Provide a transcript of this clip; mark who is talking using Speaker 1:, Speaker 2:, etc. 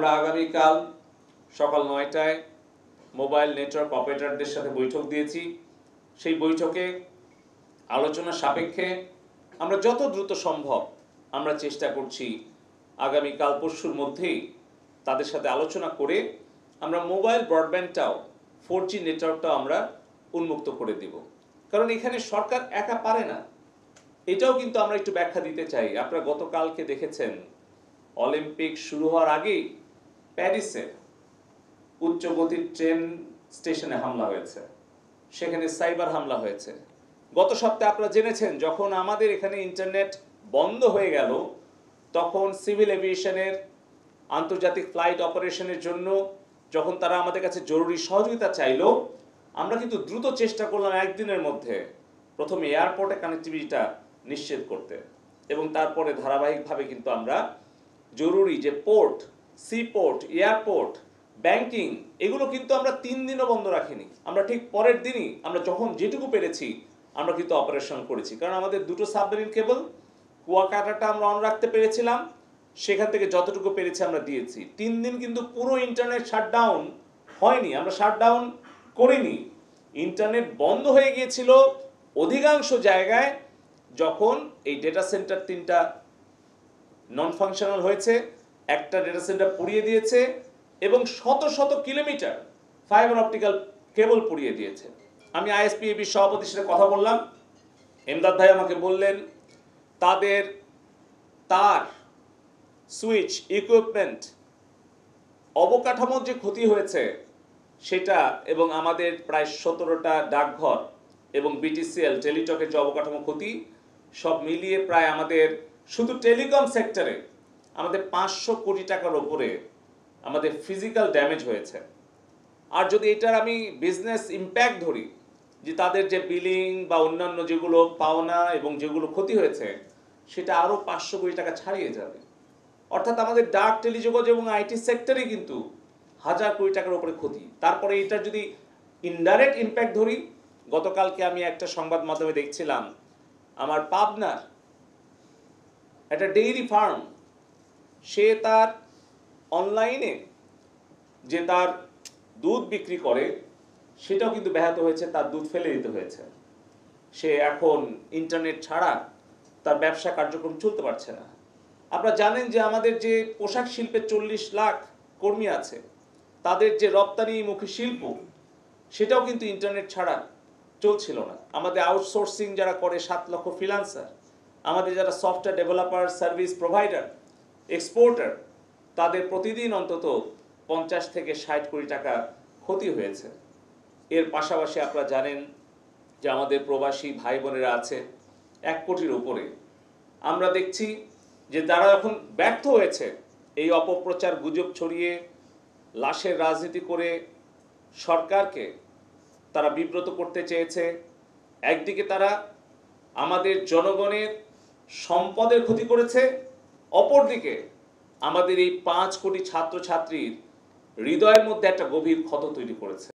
Speaker 1: আমরা আগামীকাল সকাল ৯টায় মোবাইল নেটওয়ার্ক অপারেটরদের সাথে বৈঠক দিয়েছি। সেই বৈঠকে আলোচনা সাপেক্ষে আমরা যত দ্রুত সম্ভব আমরা চেষ্টা করছি আগামীকাল পরশুর মধ্যেই তাদের সাথে আলোচনা করে আমরা মোবাইল ব্রডব্যান্ডটাও 4G নেটওয়ার্কটাও আমরা উন্মুক্ত করে দেব। কারণ এখানে সরকার একা পারে না, এটাও কিন্তু আমরা একটু ব্যাখ্যা দিতে চাই। আপনারা গতকালকে দেখেছেন অলিম্পিক শুরু হওয়ার আগেই প্যারিসে উচ্চ গতির ট্রেন স্টেশনে হামলা হয়েছে, সেখানে সাইবার হামলা হয়েছে। গত সপ্তাহে আপনারা জেনেছেন যখন আমাদের এখানে ইন্টারনেট বন্ধ হয়ে গেল তখন সিভিল এভিয়েশনের আন্তর্জাতিক ফ্লাইট অপারেশনের জন্য যখন তারা আমাদের কাছে জরুরি সহযোগিতা চাইলো, আমরা কিন্তু দ্রুত চেষ্টা করলাম একদিনের মধ্যে প্রথমে এয়ারপোর্টে কানেক্টিভিটিটা নিশ্চিত করতে, এবং তারপরে ধারাবাহিকভাবে কিন্তু আমরা জরুরি যে port, sea port, airport, banking, এগুলো কিন্তু আমরা 3 দিনও বন্ধ রাখিনি। আমরা ঠিক পরের দিনই আমরা যখন যেটুকু পেরেছি আমরা কিন্তু অপারেশন করেছি। কারণ আমাদের দুটো সাবমেরিন কেবল, কুয়াকাটাটা আমরা অন রাখতে পেরেছিলাম, সেখান থেকে যতটুকু পেরেছি আমরা দিয়েছি। 3 দিন কিন্তু পুরো ইন্টারনেট শাটডাউন হয়নি, আমরা শাটডাউন করিনি। ইন্টারনেট বন্ধ হয়ে গিয়েছিল অধিকাংশ জায়গায় যখন এই ডেটা সেন্টার 3টা নন ফাংশনাল হয়েছে, একটা ডেটা সেন্টার পুড়িয়ে দিয়েছে এবং শত শত কিলোমিটার ফাইবার অপটিক্যাল কেবল পুড়িয়ে দিয়েছে। আমি আইএসপিএবি সভাপতির সাথে কথা বললাম, এমদাদ ভাই আমাকে বললেন তাদের তার, সুইচ, ইকুইপমেন্ট, অবকাঠামোর যে ক্ষতি হয়েছে সেটা, এবং আমাদের প্রায় 17টা ডাকঘর এবং বিটিসিএল টেলিটকের যে অবকাঠামো ক্ষতি, সব মিলিয়ে প্রায় আমাদের শুধু টেলিকম সেক্টরে আমাদের 500 কোটি টাকার ওপরে আমাদের ফিজিক্যাল ড্যামেজ হয়েছে। আর যদি এটার আমি বিজনেস ইম্প্যাক্ট ধরি, যে তাদের যে বিলিং বা অন্যান্য যেগুলো পাওনা এবং যেগুলো ক্ষতি হয়েছে, সেটা আরও 500 কোটি টাকা ছাড়িয়ে যাবে। অর্থাৎ আমাদের ডাক, টেলিযোগাযোগ এবং আইটি সেক্টরে কিন্তু 1000 কোটি টাকার উপরে ক্ষতি। তারপরে এটার যদি ইনডাইরেক্ট ইম্প্যাক্ট ধরি, গতকালকে আমি একটা সংবাদ মাধ্যমে দেখছিলাম আমার পাবনার একটা ডেইরি ফার্ম, সে তার অনলাইনে যে তার দুধ বিক্রি করে সেটাও কিন্তু ব্যাহত হয়েছে, তার দুধ ফেলে দিতে হয়েছে। সে এখন ইন্টারনেট ছাড়া তার ব্যবসা কার্যক্রম চলতে পারছে না। আপনারা জানেন যে আমাদের যে পোশাক শিল্পে 40 লাখ কর্মী আছে, তাদের যে রপ্তানিমুখী শিল্প সেটাও কিন্তু ইন্টারনেট ছাড়া চলছিল না। আমাদের আউটসোর্সিং যারা করে 7 লক্ষ ফ্রিল্যান্সার, আমাদের যারা software developer, service provider, exporter, তাদের প্রতিদিন অন্তত 50 থেকে 60 কোটি টাকা ক্ষতি হয়েছে। এর পাশাপাশি আপনারা জানেন যে আমাদের প্রবাসী ভাই বোনেরা আছে 1 কোটির উপরে। আমরা দেখছি যে তারা এখন ব্যর্থ হয়েছে এই অপপ্রচার, গুজব ছড়িয়ে, লাশের রাজনীতি করে সরকারকে তারা বিব্রত করতে চেয়েছে। একদিকে তারা আমাদের জনগণের সম্পদের ক্ষতি করেছে, অপরদিকে আমাদের এই 5 কোটি ছাত্রছাত্রীর হৃদয়ের মধ্যে একটা গভীর ক্ষত তৈরি করেছে।